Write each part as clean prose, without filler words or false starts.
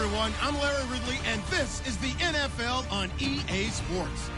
everyone. I'm Larry Ridley, and this is the NFL on EA Sports.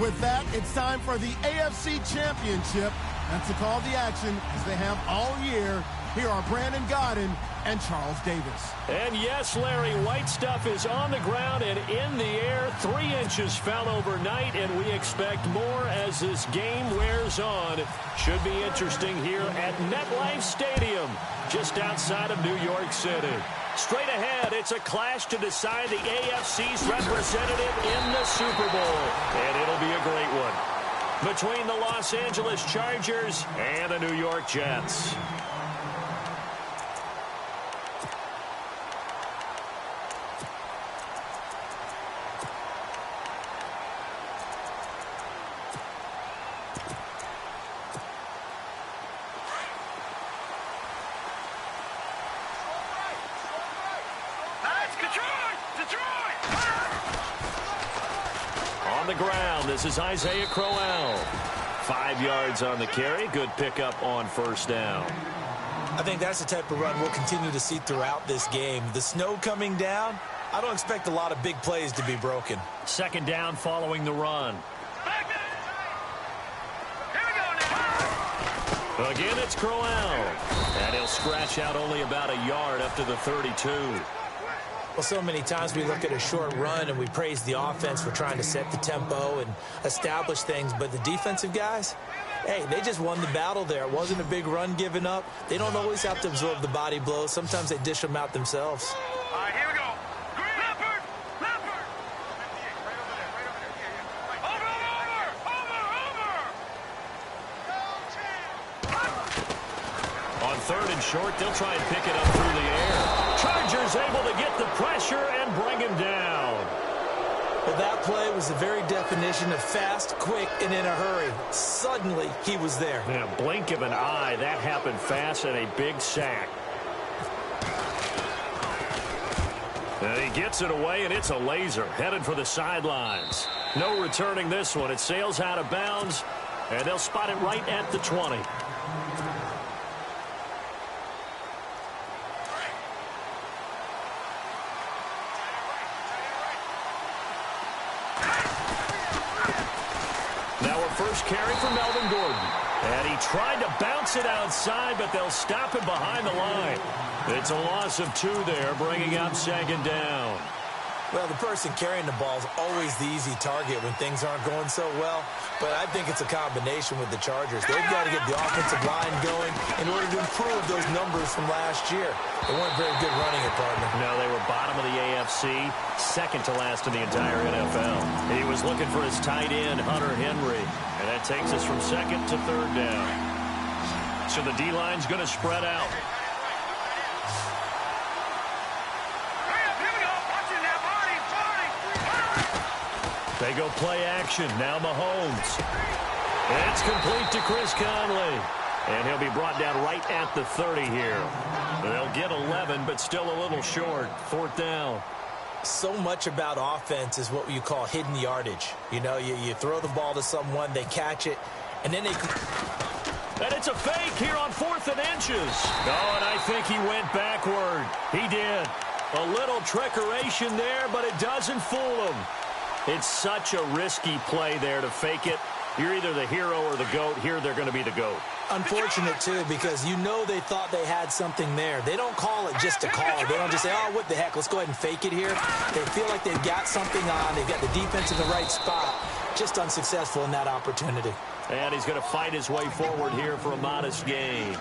With that, it's time for the AFC Championship. That's the call of the action, as they have all year. Here are Brandon Gaudin and Charles Davis. And yes, Larry, white stuff is on the ground and in the air. 3 inches fell overnight, and we expect more as this game wears on. Should be interesting here at MetLife Stadium, just outside of New York City. Straight ahead, it's a clash to decide the AFC's representative in the Super Bowl. And it'll be a great one between the Los Angeles Chargers and the New York Jets. This is Isaiah Crowell. 5 yards on the carry. Good pickup on first down. I think that's the type of run we'll continue to see throughout this game. The snow coming down, I don't expect a lot of big plays to be broken. Second down following the run. Again, it's Crowell. And he'll scratch out only about a yard up to the 32. Well, so many times we look at a short run and we praise the offense for trying to set the tempo and establish things. But the defensive guys, hey, they just won the battle there. It wasn't a big run given up. They don't always have to absorb the body blows. Sometimes they dish them out themselves. All right, here we go. Leopard! Over! On third and short, they'll try and pick it up through the air. Chargers able to get the pressure and bring him down. Well, that play was the very definition of fast, quick, and in a hurry. Suddenly, he was there. In a blink of an eye, that happened fast and a big sack. And he gets it away, and it's a laser headed for the sidelines. No returning this one. It sails out of bounds, and they'll spot it right at the 20. First carry for Melvin Gordon. And he tried to bounce it outside, but they'll stop him behind the line. It's a loss of 2 there, bringing up second down. Well, the person carrying the ball is always the easy target when things aren't going so well. But I think it's a combination with the Chargers. They've got to get the offensive line going in order to improve those numbers from last year. They weren't very good running it, partner. No, they were bottom of the AFC, second to last in the entire NFL. He was looking for his tight end, Hunter Henry. And that takes us from second to third down. So the D-line's going to spread out. They go play action. Now Mahomes. It's complete to Chris Conley. And he'll be brought down right at the 30 here. They'll get 11, but still a little short. Fourth down. So much about offense is what you call hidden yardage. You know, you throw the ball to someone, they catch it, and then they... And it's a fake here on 4th and inches. Oh, and I think he went backward. He did. A little trickeration there, but it doesn't fool him. It's such a risky play there to fake it. You're either the hero or the GOAT. Here they're going to be the GOAT. Unfortunate, too, because you know they thought they had something there. They don't call it just to call. They don't just say, oh, what the heck, let's go ahead and fake it here. They feel like they've got something on. They've got the defense in the right spot. Just unsuccessful in that opportunity. And he's going to fight his way forward here for a modest gain.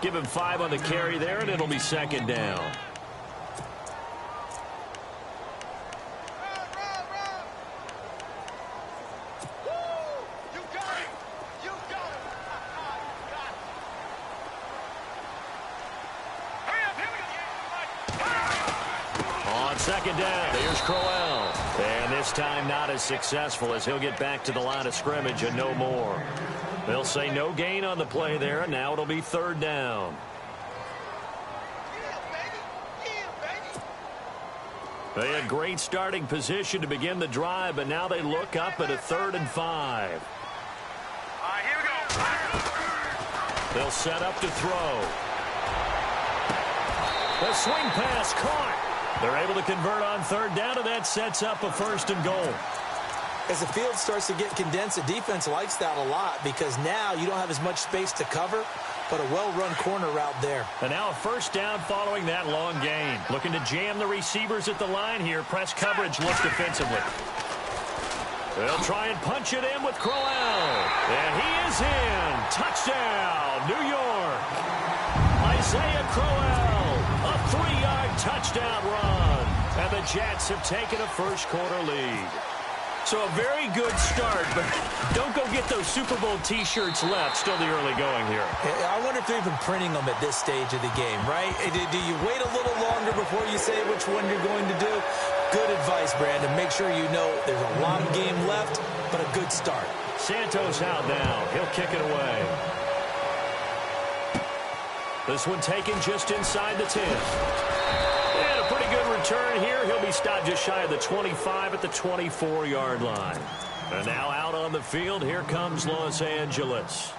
Give him 5 on the carry there, and it'll be second down. Second down, here's Crowell. And this time not as successful as he'll get back to the line of scrimmage and no more. They'll say no gain on the play there, and now it'll be third down. They had great starting position to begin the drive, but now they look up at a 3rd and 5. All right, here we go. They'll set up to throw. The swing pass caught. They're able to convert on third down, and that sets up a first and goal. As the field starts to get condensed, the defense likes that a lot because now you don't have as much space to cover, but a well-run corner route there. And now a first down following that long gain. Looking to jam the receivers at the line here. Press coverage looks defensively. They'll try and punch it in with Crowell. And he is in. Touchdown, New York. Isaiah Crowell, a 3-yard touchdown run. And the Jets have taken a first-quarter lead. So a very good start, but don't go get those Super Bowl T-shirts left. Still the early going here. I wonder if they're even printing them at this stage of the game, right? Do you wait a little longer before you say which one you're going to do? Good advice, Brandon. Make sure you know there's a lot of game left, but a good start. Santos out now. He'll kick it away. This one taken just inside the 10. And a pretty good return here. He'll be stopped just shy of the 25 at the 24-yard line. And now out on the field, here comes Los Angeles.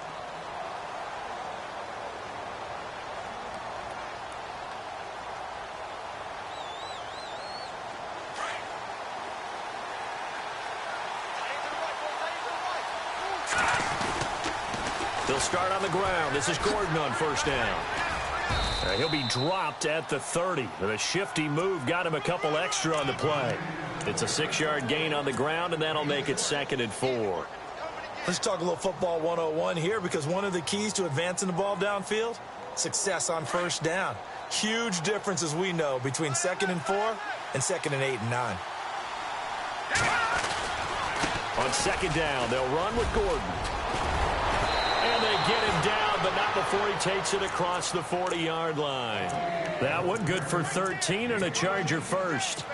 They'll start on the ground. This is Gordon on first down. He'll be dropped at the 30. With a shifty move, got him a couple extra on the play. It's a 6-yard gain on the ground, and that'll make it 2nd and 4. Let's talk a little football 101 here, because one of the keys to advancing the ball downfield, success on first down. Huge difference, as we know, between 2nd and 4 and 2nd and 8 and 9. On 2nd down, they'll run with Gordon. And they get him down, but not before he takes it across the 40-yard line. That one good for 13 and a Charger first.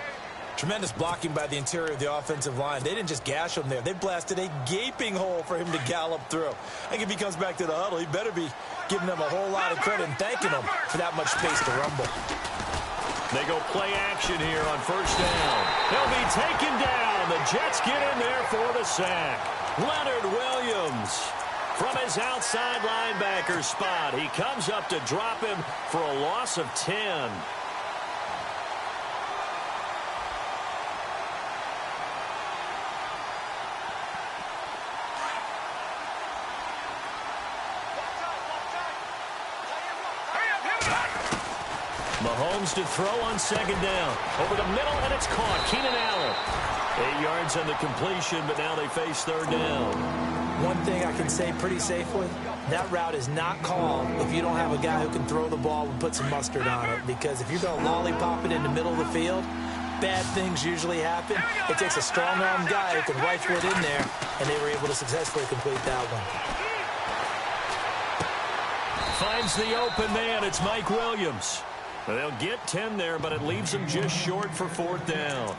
Tremendous blocking by the interior of the offensive line. They didn't just gash him there. They blasted a gaping hole for him to gallop through. I think if he comes back to the huddle, he better be giving them a whole lot of credit and thanking them for that much space to rumble. They go play action here on first down. They'll be taken down. The Jets get in there for the sack. Leonard Williams from his outside linebacker spot. He comes up to drop him for a loss of 10. Mahomes to throw on 2nd down. Over the middle, and it's caught. Keenan Allen. 8 yards on the completion, but now they face 3rd down. One thing I can say pretty safely, that route is not called if you don't have a guy who can throw the ball and put some mustard on it. Because if you're going to lollipop it in the middle of the field, bad things usually happen. It takes a strong-armed guy who can rifle it in there, and they were able to successfully complete that one. Finds the open man. It's Mike Williams. They'll get 10 there, but it leaves them just short for 4th down.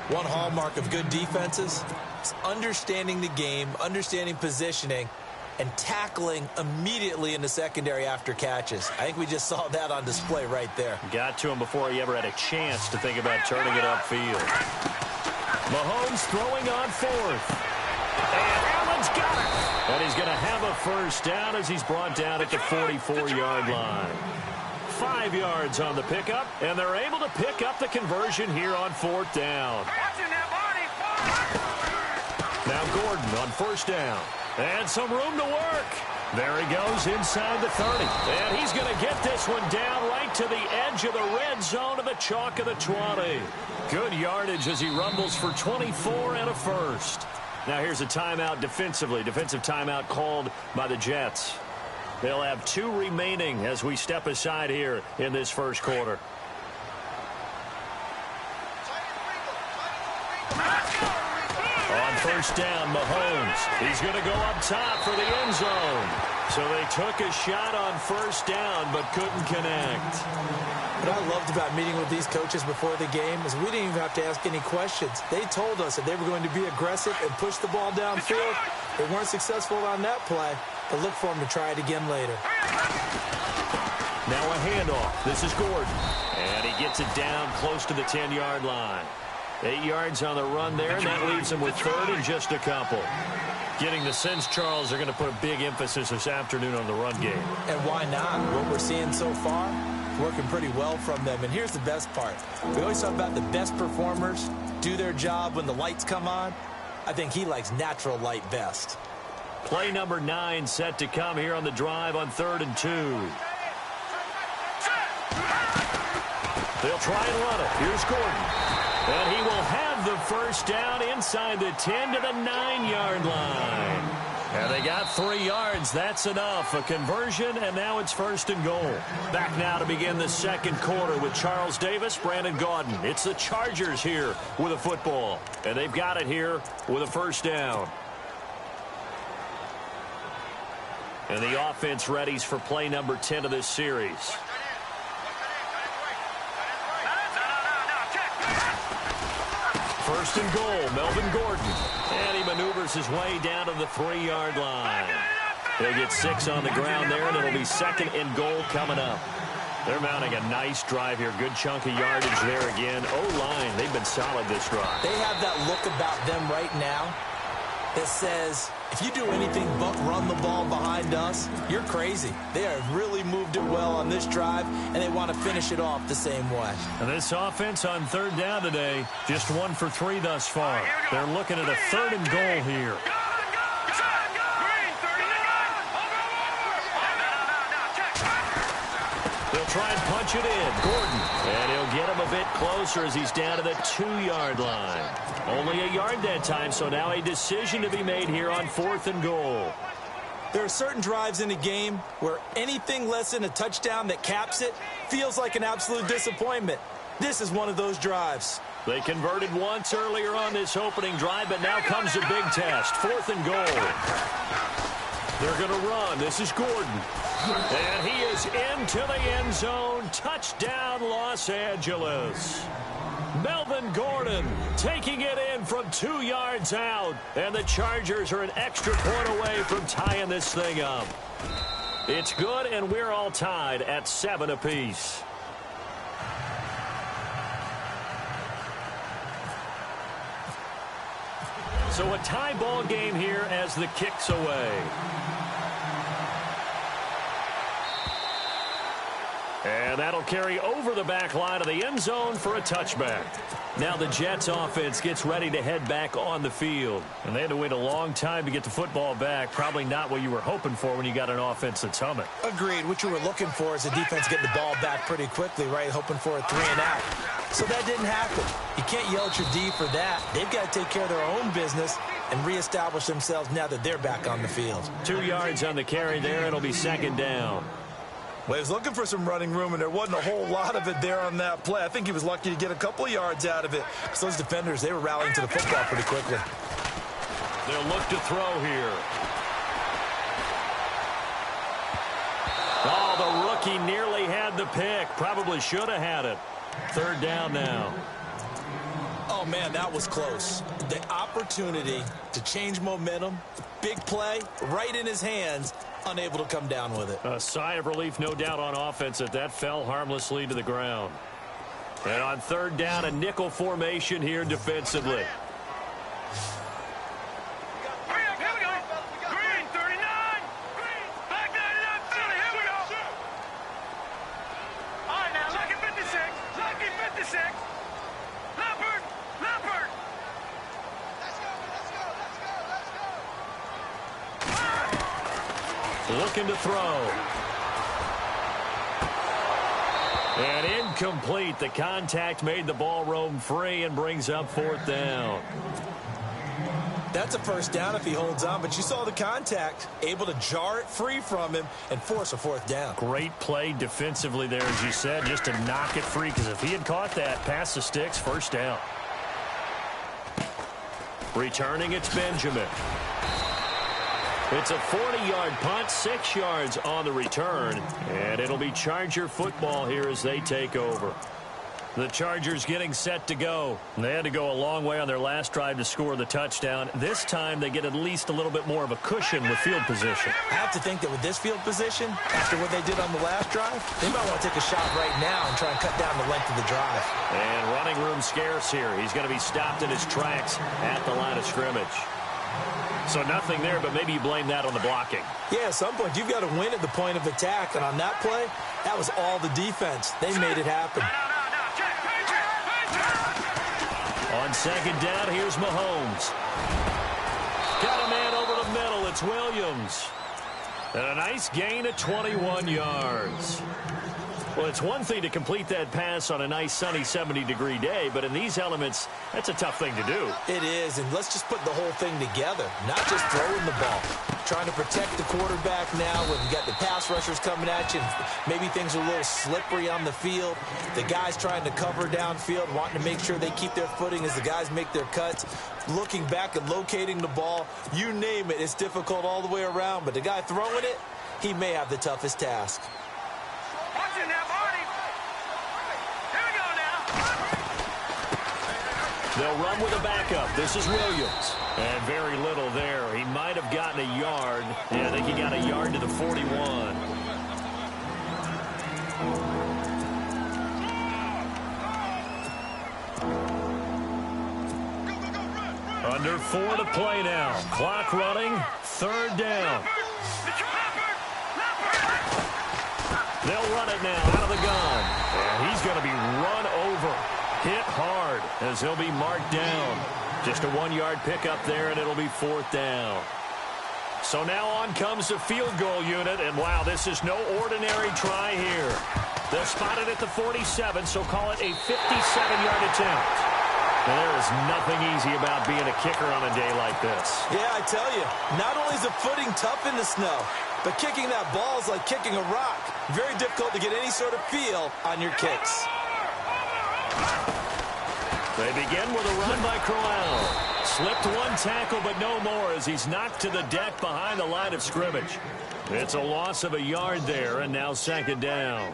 One hallmark of good defenses is understanding the game, understanding positioning, and tackling immediately in the secondary after catches. I think we just saw that on display right there. Got to him before he ever had a chance to think about turning it upfield. Mahomes throwing on 4th. And Allen's got it. And he's going to have a first down as he's brought down at the 44-yard line. 5 yards on the pickup, and they're able to pick up the conversion here on 4th down. Now Gordon on first down. And some room to work. There he goes inside the 30. And he's going to get this one down right to the edge of the red zone of the chalk of the 20. Good yardage as he rumbles for 24 and a first. Now here's a timeout defensively. Defensive timeout called by the Jets. They'll have 2 remaining as we step aside here in this first quarter. On first down, Mahomes. He's going to go up top for the end zone. So they took a shot on first down but couldn't connect. What I loved about meeting with these coaches before the game is we didn't even have to ask any questions. They told us that they were going to be aggressive and push the ball downfield. They weren't successful on that play, but look for them to try it again later. Now a handoff. This is Gordon. And he gets it down close to the 10-yard line. 8 yards on the run there, and that leaves him with 3rd and just a couple. Getting the sense, Charles, they're going to put a big emphasis this afternoon on the run game. And why not? What we're seeing so far, working pretty well from them. And here's the best part. We always talk about the best performers do their job when the lights come on. I think he likes natural light best. Play number 9 set to come here on the drive on 3rd and 2. They'll try and run it. Here's Gordon. And he will have the first down inside the 10 to the 9-yard line. And they got 3 yards. That's enough. A conversion, and now it's 1st and goal. Back now to begin the second quarter with Charles Davis, Brandon Gaudin. It's the Chargers here with a football. And they've got it here with a first down. And the offense readies for play number 10 of this series. First and goal, Melvin Gordon. And he maneuvers his way down to the 3-yard line. They get 6 on the ground there, and it'll be 2nd and goal coming up. They're mounting a nice drive here. Good chunk of yardage there again. O-line, they've been solid this drive. They have that look about them right now that says, if you do anything but run the ball behind us, you're crazy. They have really moved it well on this drive, and they want to finish it off the same way. And this offense on 3rd down today, just 1 for 3 thus far. They're looking at a 3rd and goal here. They'll try and punch it in. Gordon. And he'll get him a bit closer as he's down to the 2-yard line. Only a yard that time, so now a decision to be made here on 4th and goal. There are certain drives in a game where anything less than a touchdown that caps it feels like an absolute disappointment. This is one of those drives. They converted once earlier on this opening drive, but now comes a big test. 4th and goal. They're going to run. This is Gordon. And he is into the end zone. Touchdown, Los Angeles. Melvin Gordon taking it in from 2 yards out. And the Chargers are an extra point away from tying this thing up. It's good, and we're all tied at 7 apiece. So a tie ball game here as the kick's away. And that'll carry over the back line of the end zone for a touchback. Now the Jets offense gets ready to head back on the field. And they had to wait a long time to get the football back. Probably not what you were hoping for when you got an offense that's humming. Agreed. What you were looking for is the defense getting the ball back pretty quickly, right? Hoping for a 3 and out. So that didn't happen. You can't yell at your D for that. They've got to take care of their own business and reestablish themselves now that they're back on the field. 2 yards on the carry there. It'll be 2nd down. Well, he was looking for some running room, and there wasn't a whole lot of it there on that play. I think he was lucky to get a couple of yards out of it. Because those defenders, they were rallying to the football pretty quickly. They'll look to throw here. Oh, the rookie nearly had the pick. Probably should have had it. 3rd down now. Oh, man, that was close. The opportunity to change momentum, big play, right in his hands, unable to come down with it. A sigh of relief, no doubt, on offense that fell harmlessly to the ground. And on 3rd down, a nickel formation here defensively. Green, 39. Back 99, Philly, here we go. All right, now, lucky 56. Lucky 56. Leopard. Looking to throw. And incomplete. The contact made the ball roam free and brings up 4th down. That's a first down if he holds on, but you saw the contact, able to jar it free from him and force a 4th down. Great play defensively there, as you said, just to knock it free, because if he had caught that, past the sticks, 1st down. Returning, it's Benjamin. It's a 40-yard punt, 6 yards on the return, and it'll be Charger football here as they take over. The Chargers getting set to go. They had to go a long way on their last drive to score the touchdown. This time they get at least a little bit more of a cushion with field position. I have to think that with this field position, after what they did on the last drive, they might want to take a shot right now and try and cut down the length of the drive. And running room scarce here. He's going to be stopped in his tracks at the line of scrimmage. So nothing there, but maybe you blame that on the blocking. Yeah, at some point, you've got to win at the point of attack. And on that play, that was all the defense. They made it happen. On second down, here's Mahomes. Got a man over the middle. It's Williams. And a nice gain of 21 yards. Well, it's one thing to complete that pass on a nice sunny 70-degree day, but in these elements, that's a tough thing to do. It is, and let's just put the whole thing together, not just throwing the ball. Trying to protect the quarterback now when you got the pass rushers coming at you, and maybe things are a little slippery on the field. The guys trying to cover downfield, wanting to make sure they keep their footing as the guys make their cuts. Looking back and locating the ball, you name it, it's difficult all the way around, but the guy throwing it, he may have the toughest task. Watching that, Marty. Here we go now. They'll run with a backup. This is Williams. And very little there. He might have gotten a yard. Yeah, I think he got a yard to the 41. Under 4 to play now. Clock running. Third down. They'll run it now out of the gun. And he's going to be run over. Hit hard as he'll be marked down. Just a 1-yard pickup there, and it'll be 4th down. So now on comes the field goal unit, and wow, this is no ordinary try here. They're spotted at the 47, so call it a 57-yard attempt. And there is nothing easy about being a kicker on a day like this. Yeah, I tell you, not only is the footing tough in the snow, but kicking that ball is like kicking a rock. Very difficult to get any sort of feel on your kicks. They begin with a run by Crowell. Slipped one tackle, but no more as he's knocked to the deck behind the line of scrimmage. It's a loss of a yard there, and now second down.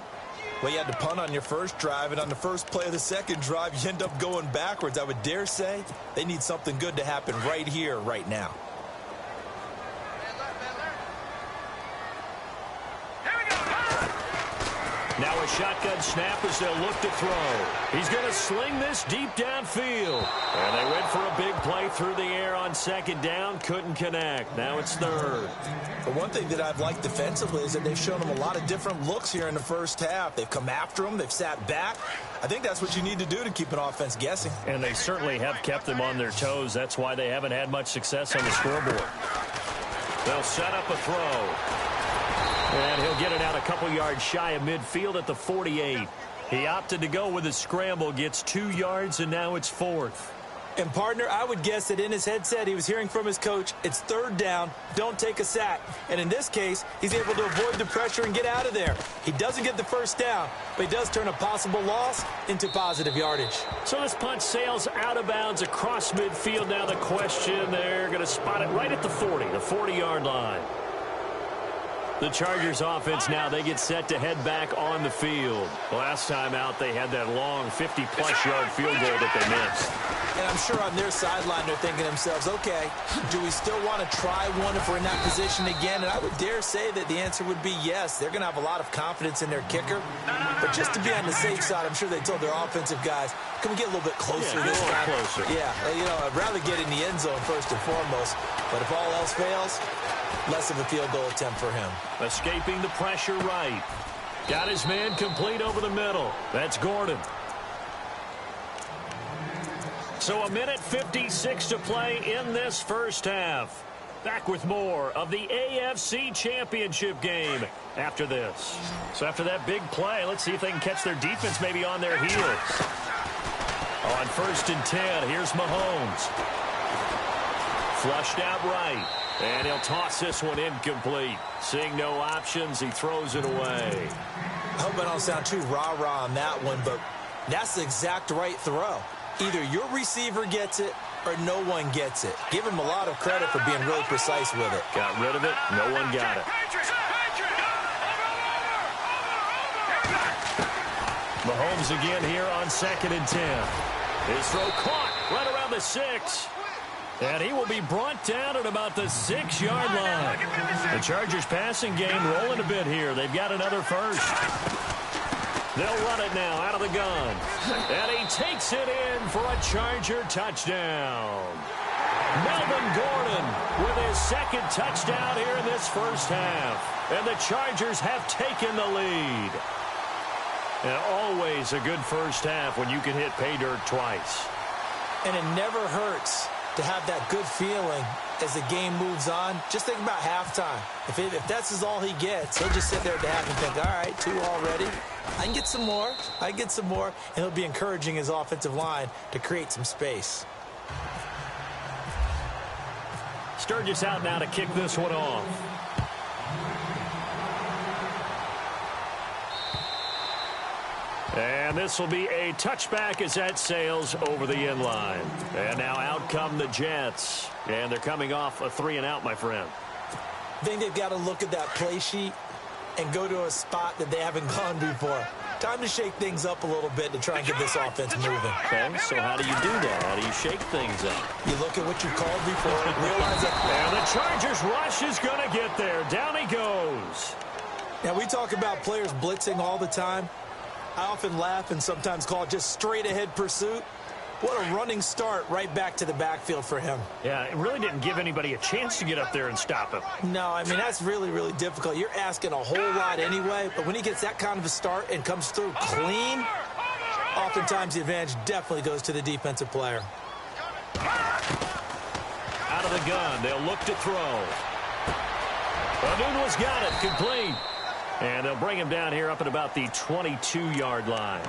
Well, you had to punt on your first drive, and on the first play of the second drive, you end up going backwards. I would dare say they need something good to happen right here, right now. Now a shotgun snap as they'll look to throw. He's going to sling this deep downfield. And they went for a big play through the air on second down. Couldn't connect. Now it's third. But one thing that I've liked defensively is that they've shown them a lot of different looks here in the first half. They've come after them. They've sat back. I think that's what you need to do to keep an offense guessing. And they certainly have kept them on their toes. That's why they haven't had much success on the scoreboard. They'll set up a throw. And he'll get it out a couple yards shy of midfield at the 48. He opted to go with a scramble, gets 2 yards, and now it's 4th. And, partner, I would guess that in his headset he was hearing from his coach, it's third down, don't take a sack. And in this case, he's able to avoid the pressure and get out of there. He doesn't get the first down, but he does turn a possible loss into positive yardage. So this punt sails out of bounds across midfield. Now the question, they're going to spot it right at the 40, the 40-yard line. The Chargers offense now, they get set to head back on the field. Last time out, they had that long 50-plus yard field goal that they missed. And I'm sure on their sideline, they're thinking to themselves, okay, do we still want to try one if we're in that position again? And I would dare say that the answer would be yes. They're going to have a lot of confidence in their kicker. But just to be on the safe side, I'm sure they told their offensive guys, can we get a little bit closer this time? Closer. Yeah, you know, I'd rather get in the end zone first and foremost. But if all else fails, less of a field goal attempt for him. Escaping the pressure right. Got his man complete over the middle. That's Gordon. So 1:56 to play in this first half. Back with more of the AFC Championship game after this. So after that big play, let's see if they can catch their defense maybe on their heels. On 1st and 10, here's Mahomes. Flushed out right. And he'll toss this one incomplete. Seeing no options, he throws it away. I hope I don't sound too rah-rah on that one, but that's the exact right throw. Either your receiver gets it or no one gets it. Give him a lot of credit for being really precise with it. Got rid of it. No one got it. Mahomes again here on 2nd and 10. His throw caught right around the 6. And he will be brought down at about the 6-yard line. The Chargers passing game rolling a bit here. They've got another first. They'll run it now out of the gun. And he takes it in for a Charger touchdown. Melvin Gordon with his second touchdown here in this first half. And the Chargers have taken the lead. And always a good first half when you can hit pay dirt twice. And it never hurts to have that good feeling as the game moves on. Just think about halftime. If that's all he gets, he'll just sit there at the half and think, all right, 2 already. I can get some more. I can get some more. And he'll be encouraging his offensive line to create some space. Sturgis out now to kick this one off. And this will be a touchback as that sails over the end line. And now out come the Jets. And they're coming off a 3-and-out, my friend. I think they've got to look at that play sheet and go to a spot that they haven't gone before. Time to shake things up a little bit to try and get this offense moving. Okay, so how do you do that? How do you shake things up? You look at what you called before and realize that. And the Chargers rush is going to get there. Down he goes. Now, we talk about players blitzing all the time. I often laugh and sometimes call it just straight-ahead pursuit. What a running start right back to the backfield for him. Yeah, it really didn't give anybody a chance to get up there and stop him. No, I mean, that's really, really difficult. You're asking a whole lot anyway, but when he gets that kind of a start and comes through clean, oftentimes the advantage definitely goes to the defensive player. Out of the gun, they'll look to throw. Anunua's got it, complete. And they'll bring him down here up at about the 22-yard line.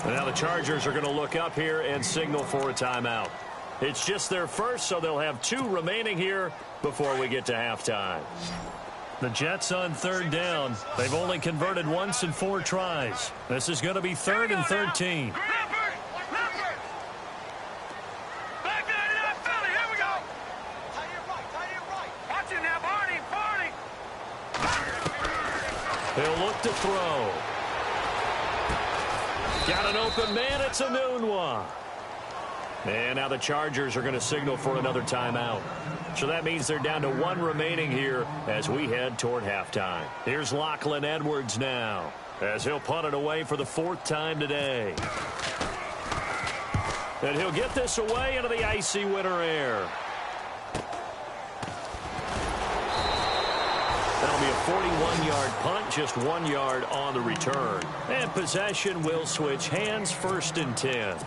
And now the Chargers are going to look up here and signal for a timeout. It's just their first, so they'll have 2 remaining here before we get to halftime. The Jets on 3rd down. They've only converted once in 4 tries. This is going to be 3rd and 13. He'll look to throw. Got an open man. It's Enunwa. And now the Chargers are going to signal for another timeout. So that means they're down to 1 remaining here as we head toward halftime. Here's Lachlan Edwards now as he'll punt it away for the 4th time today. And he'll get this away into the icy winter air. That'll be a 41-yard punt, just 1 yard on the return. And possession will switch hands, 1st and 10.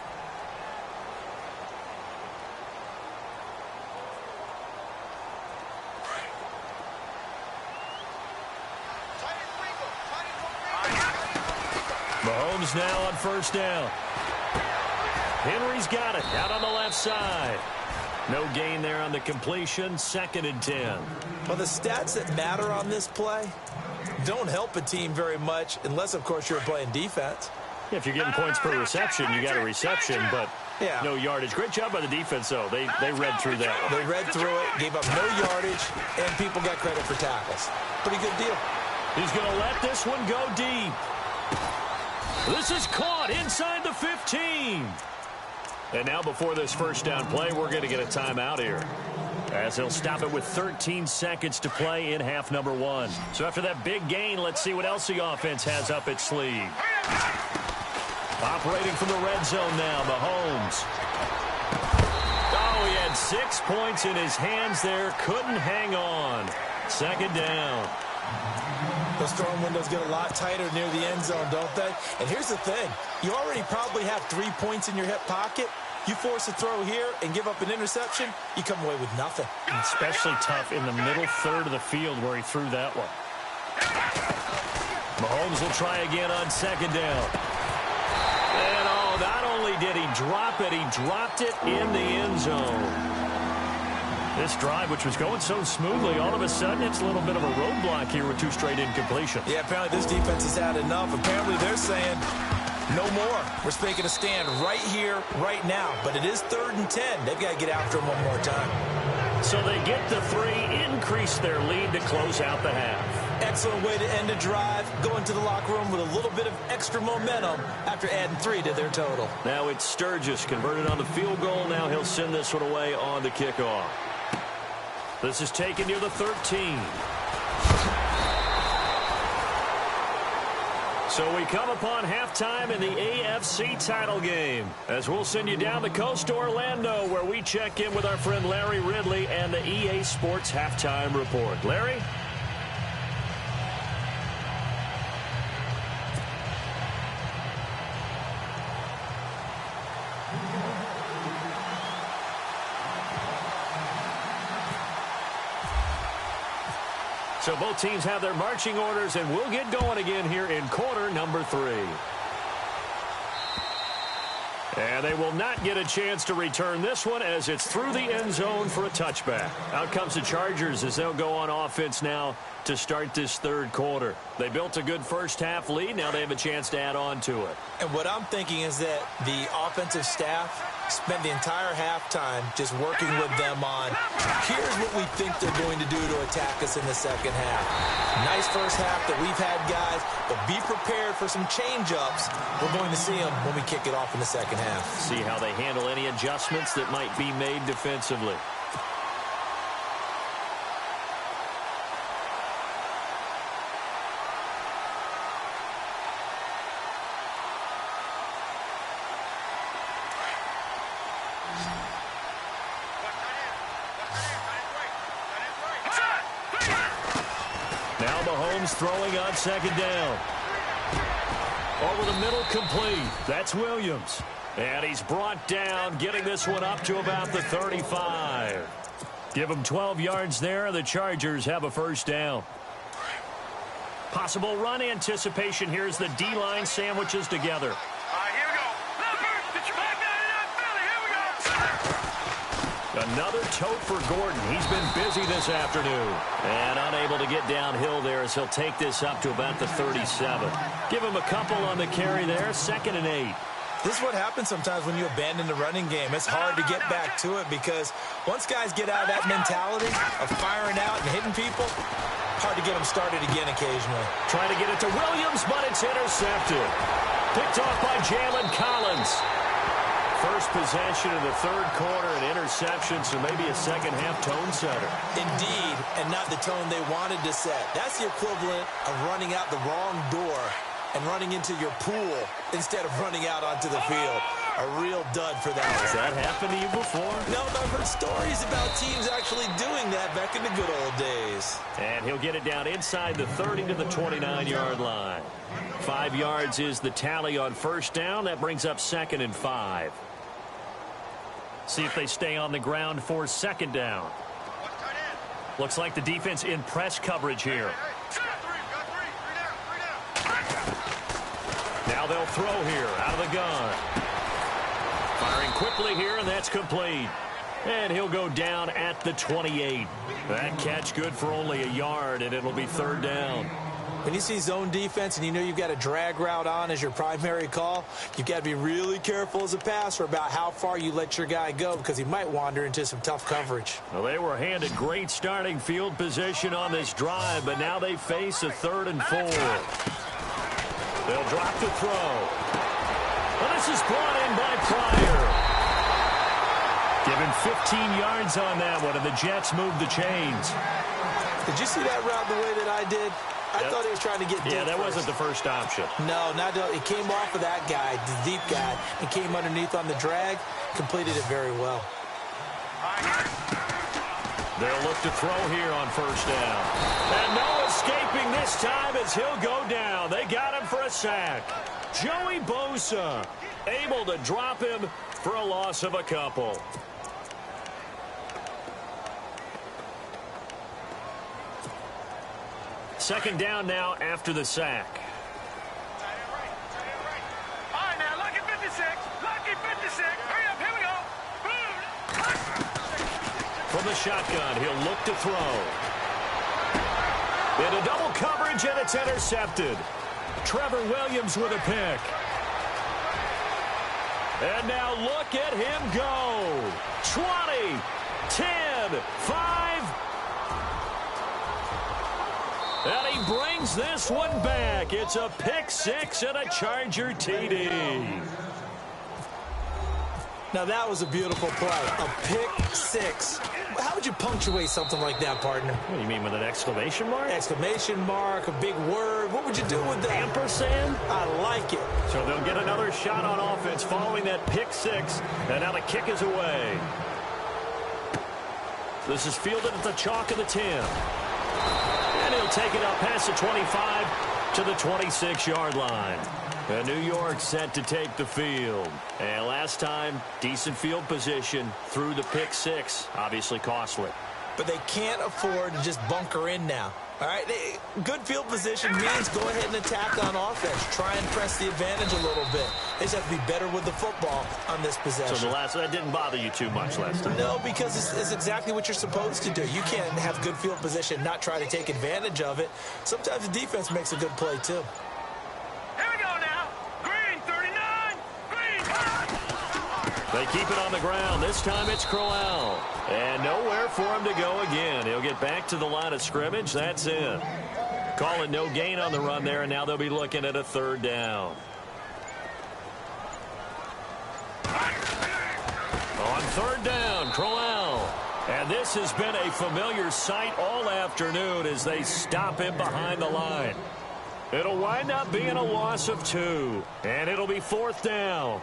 Mahomes now on 1st down. Henry's got it out on the left side. No gain there on the completion, 2nd and 10. Well, the stats that matter on this play don't help a team very much unless, of course, you're playing defense. Yeah, if you're getting points per reception, you got a reception, but yeah, no yardage. Great job by the defense, though. They read through that one. They read through it, gave up no yardage, and people got credit for tackles. Pretty good deal. He's going to let this one go deep. This is caught inside the 15. And now before this 1st down play, we're going to get a timeout here, as he'll stop it with 13 seconds to play in half number 1. So after that big gain, let's see what else the offense has up its sleeve. Operating from the red zone now, Mahomes. Oh, he had 6 points in his hands there. Couldn't hang on. 2nd down. Those throwing windows get a lot tighter near the end zone, don't they? And here's the thing. You already probably have 3 points in your hip pocket. You force a throw here and give up an interception, you come away with nothing. Especially tough in the middle third of the field where he threw that one. Mahomes will try again on 2nd down. And not only did he drop it, he dropped it in the end zone. This drive, which was going so smoothly, all of a sudden it's a little bit of a roadblock here with 2 straight incompletions. Yeah, apparently this defense has had enough. Apparently they're saying no more. We're making a stand right here, right now. But it is 3rd and 10. They've got to get after him one more time. So they get the 3, increase their lead to close out the half. Excellent way to end a drive. Go into the locker room with a little bit of extra momentum after adding 3 to their total. Now it's Sturgis converted on the field goal. Now he'll send this one away on the kickoff. This is taken near the 13. So we come upon halftime in the AFC title game, as we'll send you down the coast to Orlando, where we check in with our friend Larry Ridley and the EA Sports Halftime Report. Larry? So both teams have their marching orders, and we'll get going again here in quarter number 3. And they will not get a chance to return this one, as it's through the end zone for a touchback. Out comes the Chargers as they'll go on offense now to start this third quarter. They built a good first-half lead. Now they have a chance to add on to it. And what I'm thinking is that the offensive staff spent the entire halftime just working with them on, here's what we think they're going to do to attack us in the second half. Nice first half that we've had, guys, but be prepared for some change-ups. We're going to see them when we kick it off in the second half. See how they handle any adjustments that might be made defensively. Throwing on second down. Over the middle, complete. That's Williams. And he's brought down, getting this one up to about the 35. Give him 12 yards there. The Chargers have a first down. Possible run anticipation. Here's the D-line sandwiches together. Here we go. Number, get your back down in that belly. Here we go. Another tote for Gordon. He's been busy this afternoon. And unable to get downhill there as he'll take this up to about the 37. Give him a couple on the carry there. 2nd and 8. This is what happens sometimes when you abandon the running game. It's hard to get back to it because once guys get out of that mentality of firing out and hitting people, hard to get them started again occasionally. Trying to get it to Williams, but it's intercepted. Picked off by Jalen Collins. First possession of the third quarter, an interception, so maybe a second-half tone setter. Indeed, and not the tone they wanted to set. That's the equivalent of running out the wrong door and running into your pool instead of running out onto the field. A real dud for that. Has that happened to you before? No, but I've heard stories about teams actually doing that back in the good old days. And he'll get it down inside the 30 to the 29-yard line. 5 yards is the tally on first down. That brings up 2nd and 5. See if they stay on the ground for second down. Looks like the defense in press coverage here. Now they'll throw here out of the gun. Firing quickly here, and that's complete. And he'll go down at the 28. That catch good for only a yard, and it'll be 3rd down. When you see zone defense and you know you've got a drag route on as your primary call, you've got to be really careful as a passer about how far you let your guy go because he might wander into some tough coverage. Well, they were handed great starting field position on this drive, but now they face a 3rd and 4. They'll drop the throw. Well, this is brought in by Pryor. Given 15 yards on that one, and the Jets move the chains. Did you see that route the way that I did? I thought he was trying to get deep. Yeah, that first. wasn't the first option. No, not it came off of that guy, the deep guy, and came underneath on the drag, completed it very well. They'll look to throw here on first down. And no escaping this time as he'll go down. They got him for a sack. Joey Bosa able to drop him for a loss of a couple. Second down now after the sack. All right, now, lucky 56. Lucky 56. Hurry up, here we go. From the shotgun, he'll look to throw. Into double coverage, and it's intercepted. Trevor Williams with a pick. And now look at him go. 20, 10, 5. And he brings this one back. It's a pick six and a Charger TD. Now that was a beautiful play. A pick six. How would you punctuate something like that, partner? What do you mean, with an exclamation mark? Exclamation mark, a big word. What would you do with that? Ampersand? I like it. So they'll get another shot on offense following that pick six. And now the kick is away. This is fielded at the chalk of the 10. And he'll take it up past the 25 to the 26-yard line. And New York set to take the field. And last time, decent field position through the pick six. Obviously costly. But they can't afford to just bunker in now. All right, good field position means go ahead and attack on offense. Try and press the advantage a little bit. They just have to be better with the football on this possession. So that didn't bother you too much last time? No, because it's exactly what you're supposed to do. You can't have good field position, not try to take advantage of it. Sometimes the defense makes a good play, too. Here we go now. Green, 39. Green. They keep it on the ground. This time it's Crowell. And nowhere for him to go again. He'll get back to the line of scrimmage. That's it. Calling no gain on the run there, and now they'll be looking at a third down. On third down, Crowell. And this has been a familiar sight all afternoon as they stop him behind the line. It'll wind up being a loss of 2, and it'll be fourth down.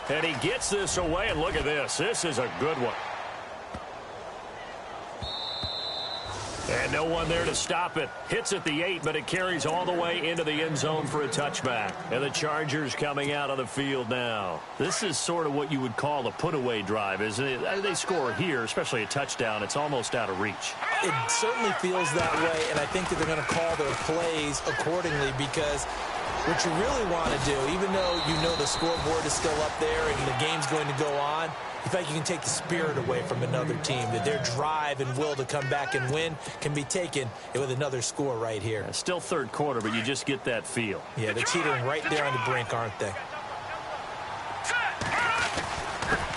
And he gets this away, and look at this. This is a good one. And no one there to stop it. Hits at the 8, but it carries all the way into the end zone for a touchback. And the Chargers coming out on the field now. This is sort of what you would call a put-away drive, isn't it? They score here, especially a touchdown. It's almost out of reach. It certainly feels that way, and I think that they're going to call their plays accordingly because what you really want to do, even though you know the scoreboard is still up there and the game's going to go on, in fact, you can take the spirit away from another team, that their drive and will to come back and win can be taken with another score right here. Yeah, still third quarter, but you just get that feel. Yeah, they're teetering right there on the brink, aren't they?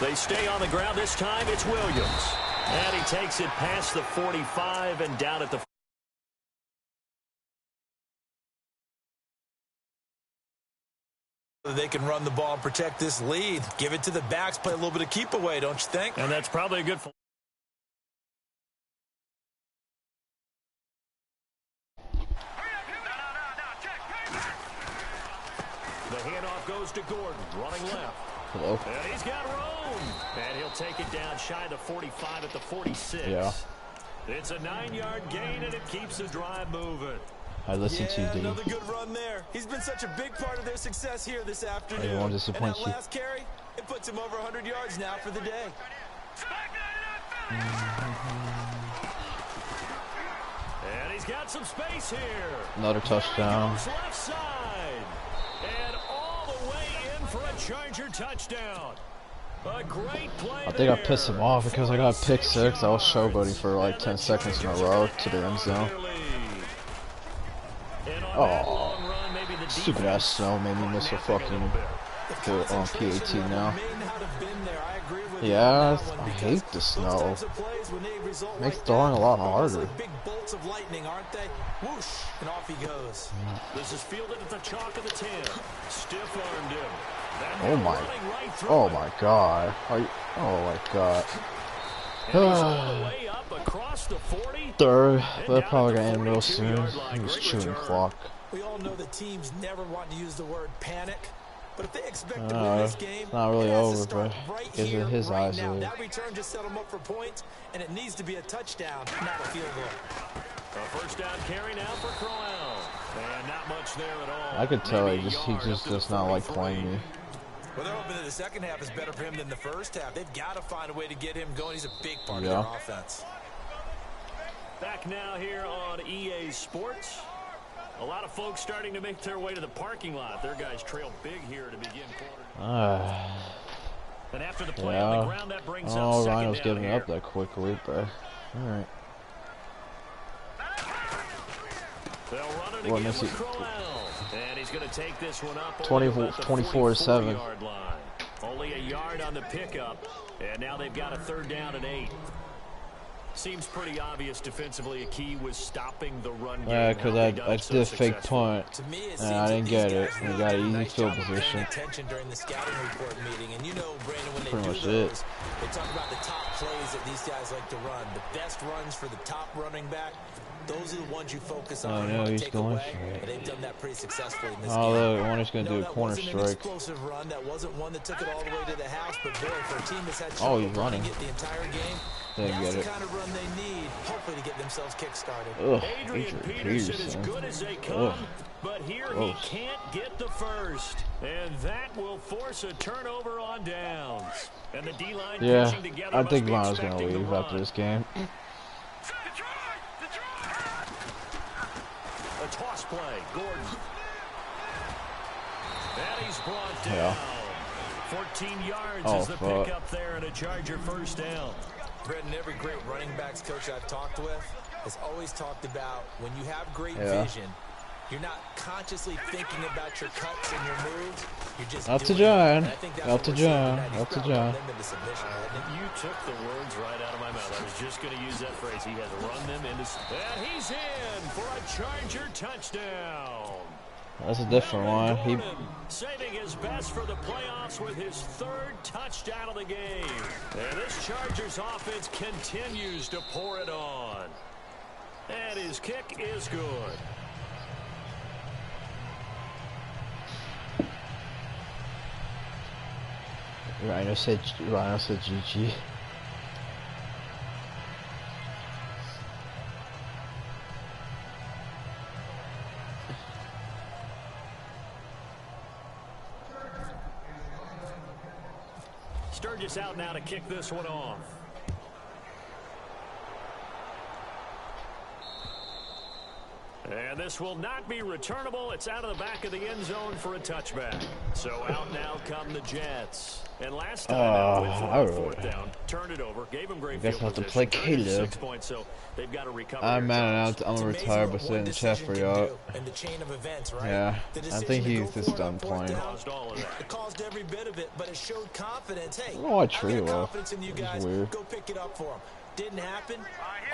They stay on the ground. This time it's Williams. And he takes it past the 45 and down at the They can run the ball and protect this lead. Give it to the backs, play a little bit of keep away, don't you think? And that's probably a good. The handoff goes to Gordon, running left. Hello. And he's got room. And he'll take it down shy of the 45 at the 46. Yeah. It's a 9-yard gain, and it keeps the drive moving. I listened to you, dude. Another good run there. He's been such a big part of their success here this afternoon. I won't disappoint and that last carry, it puts him over 100 yards now for the day. And he's got some space here. Another touchdown. Left side. And all the way in for a Charger touchdown. A great play. I think I pissed him off because I got pick 6. I was showboating for like 10 seconds in a row to the end zone. Oh, stupid ass snow made me miss a fucking good on PAT now. Yeah, I hate the snow. Makes throwing a lot harder. Big bolts of lightning, aren't they? Whoosh, and off he goes. This is fielded at the chalk of the 10. Stiff-armed him. Oh my god. Oh my god. Third, they're probably gonna end real soon. He was chewing clock. We all know the teams never want to use the word panic, but if they expect to win this game, it's not really over, but right is it his eyes? now. That return just set them up for points, and it needs to be a touchdown, not a field goal. A first down carry now for Crowell, and not much there at all. I could tell he just does not like playing me. Well, they're hoping that the second half is better for him than the first half. They've got to find a way to get him going. He's a big part of their offense. Back now here on EA Sports. A lot of folks starting to make their way to the parking lot. Their guys trail big here to begin quarter. And after the play on the ground, that brings up second Rhino's down giving here. up that quickly, but all right. They'll run it again with Crowell. And he's going to take this one up 24-7. yard line. Only a yard on the pickup. And now they've got a third down and 8. Seems pretty obvious defensively. A key was stopping the run game. Yeah, because I did a fake punt, To me, it and I seems didn't that get these it. guys We really got did an a easy nice field job of paying position. attention during the scouting report meeting. And you know, Brandon, when they Pretty do much those, they talk about the top plays that these guys like to run. The best runs for the top running back. Those are the ones you focus on and no, want to he's take going away. for it. And they've done that pretty successfully in this Oh, game. look, one is going to do a that corner wasn't an strike. explosive run. That wasn't one that took it all the way to the house. But boy, for a team that's had Oh, trouble he's running. running it the entire game, Didn't that's get the it. kind of run they need, hopefully, to get themselves kick-started. Ugh, Adrian Adrian Peterson as Peterson. good as they come, Ugh. but here Gross. he can't get the first. And that will force a turnover on downs. And the D-line Yeah, pitching together I must think be Ron's going to expecting the leave after run. this game. A toss play, Gordon. And he's brought down. Yeah. 14 yards Oh, is the fuck. pickup there and a Charger first down. Brendan, every great running backs coach I've talked with has always talked about when you have great Yeah. vision, you're not consciously thinking about your cuts and your moves. You're just Up to doing it. John. And I think that's Up what to we're seeing John. tonight. He's Up to probably John. run them into submission, hasn't he? You took the words right out of my mouth. I was just going to use that phrase. He has run them into... And he's in for a Charger touchdown. That's a different one. He, Gordon saving his best for the playoffs with his third touchdown of the game. And this Chargers offense continues to pour it on. And his kick is good. Rhino said GG. Sturgis out now to kick this one off. And this will not be returnable. It's out of the back of the end zone for a touchback. So out now come the Jets. And last time out with fourth down, turned it over, gave him great Guess field I'll have to position. play Turned it into Caleb. 6 points, so they've got to recover. I'm here, mad Charles. out. I'm It's gonna amazing retire, what but one sitting decision chest for can y'all. do in the chain of events, right? Yeah, The I decision think to go he's just for it done on fourth playing. down, Caused all of that. it caused every bit of it, but it showed confidence. Hey, I don't know why I've Tree got left. confidence in you That was guys. weird. Go pick it up for them. Didn't happen.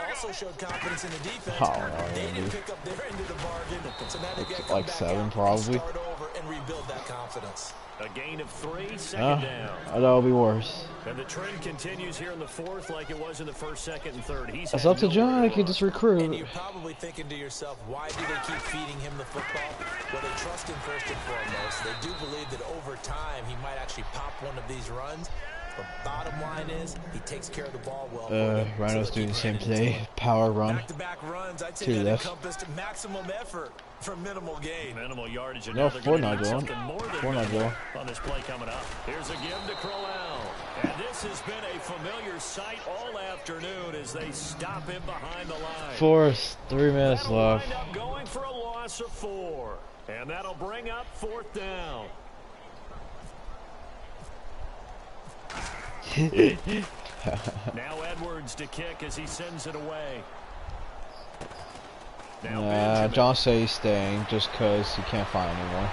Also showed confidence in the defense. Oh, no, They didn't dude. pick up their end of the bargain, so now they've got to It's come like back 7 out probably. and start over and rebuild that confidence. A gain of 3, second down. I thought it'll be worse. And the trend continues here in the fourth like it was in the first, second, and third. He's It's had up to nowhere John. He run. could just And recruit. you're probably thinking to yourself, why do they keep feeding him the football? Well, they trust him first and foremost. They do believe that over time he might actually pop one of these runs. But bottom line is, he takes care of the ball well. Rhino's doing the same today. Power run. Back-to-back runs, I'd say Two that left. encompassed maximum effort for minimal gain. Minimal yardage. And No, now they're 4 gonna not need doing. something more than 4 not minimal doing. on this play coming up. Here's a give to Crowell. And this has been a familiar sight all afternoon as they stop him behind the line. 3 minutes That'll left. wind up going for a loss of 4. And that'll bring up 4th down. Now Edwards to kick as he sends it away. Now Benjamin. John says he's staying just because he can't find anyone.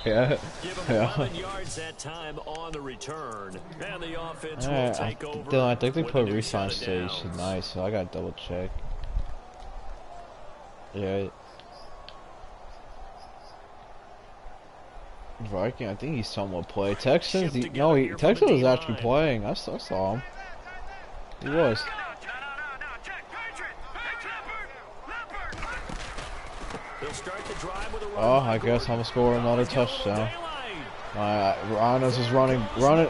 Yeah. Give him 11 yards that time on the return. And the offense will Alright, take over. Dylan, I think they with put a a new resign set of stage. downs. Nice, so I gotta double check. Yeah. Viking, I think he's somewhat play. Texans, Shift no, together here from Texans the was actually D-line. playing. I saw him. He was. They'll start the drive with a run Oh, by I guess I'm Gordon. gonna score another He's got a little touchdown. daylight. Rhinos is running. Melvin Gordon.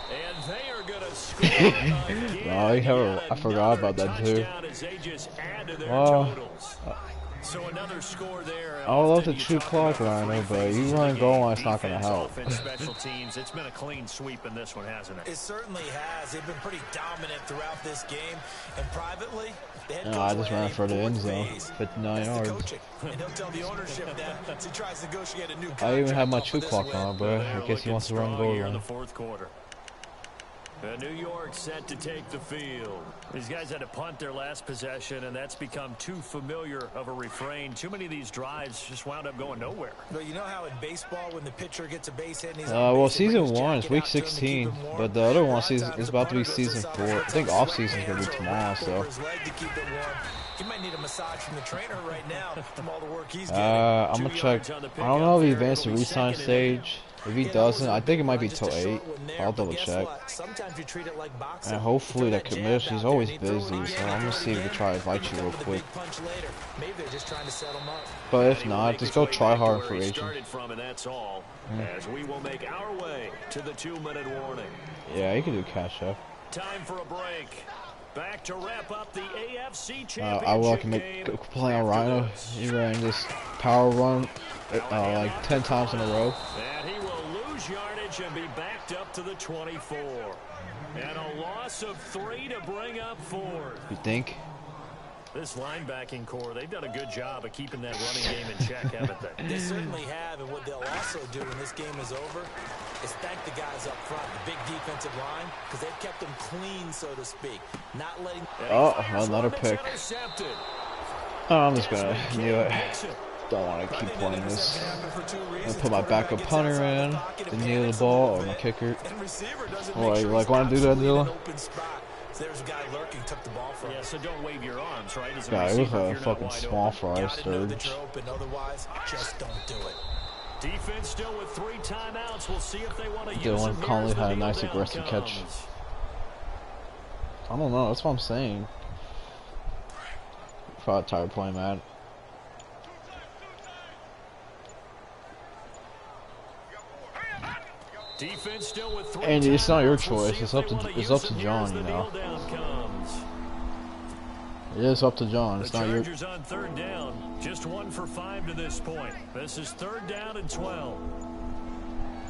And they are going to score again. No, he had a- Yet I forgot about another that, too. touchdown as they just add to their Wow. totals. So another score there. I would love Often the you true talk clock, about the Rhino, three but phases you of the run goal game. line, it's not gonna Defense, help. offense, special teams. It's been a clean sweep in this one, hasn't it? It certainly has. They've been pretty dominant throughout this game. And privately, the head No, coach I just will ran add for the a end fourth zone. phase. 59 That's the yards. coaching. And he'll tell the ownership that as he tries to negotiate a new I contract even have my off of true this clock win. on, bro. They're In case he looking wants to run strong goal here in the line. fourth quarter. New York set to take the field. These guys had to punt their last possession, and that's become too familiar of a refrain. Too many of these drives just wound up going nowhere. But you know how in baseball, when the pitcher gets a base hit and he's well, season 1 is week 16, but the other one is about to be season 4. I think off season is gonna be tomorrow, so. He might need a massage from the trainer right now from all the work he's getting. I'm gonna check. I don't know if he advanced the re-sign stage. If he doesn't, I think it might be till 8. I'll double check. And hopefully that commission, he's always busy, so I'm gonna see if we can try to invite you real quick. But if not, just go try hard for agent. Yeah, you can do cash up. Time for a break. Back to wrap up the AFC Championship I will play on Rhino. He ran this power run like 10 times in a row. And he will lose yardage and be backed up to the 24. And a loss of 3 to bring up 4. You think? This linebacking core, they've done a good job of keeping that running game in check, haven't they? They certainly have, and what they'll also do when this game is over is thank the guys up front, the big defensive line, because they've kept them clean, so to speak. Not letting... Oh, another pick. Oh, I'm just gonna knew it. Don't want to keep playing this. I'm gonna put my backup punter in, the kneel the ball, or my kicker. Or you like want to do that, Dylan? There's a guy lurking, took the ball from. Yeah, so don't wave your arms, right? Yeah, it was a fucking small fry surge. Otherwise, just don't do it. Defense still with 3 timeouts. We'll see if they want to use Dylan Conley had a nice aggressive catch. I don't know, that's what I'm saying. Probably tired of playing Madden. Defense still with 3 Andy, it's not your choice. It's up to John, you know. It is up to John. It's not your. Chargers on 3rd down. Just 1 for 5 to this point. This is 3rd down and 12.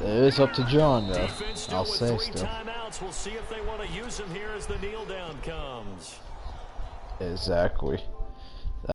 It is up to John, though. I'll say still. Timeouts. We'll see if they want to use them here as the kneel down comes. Exactly.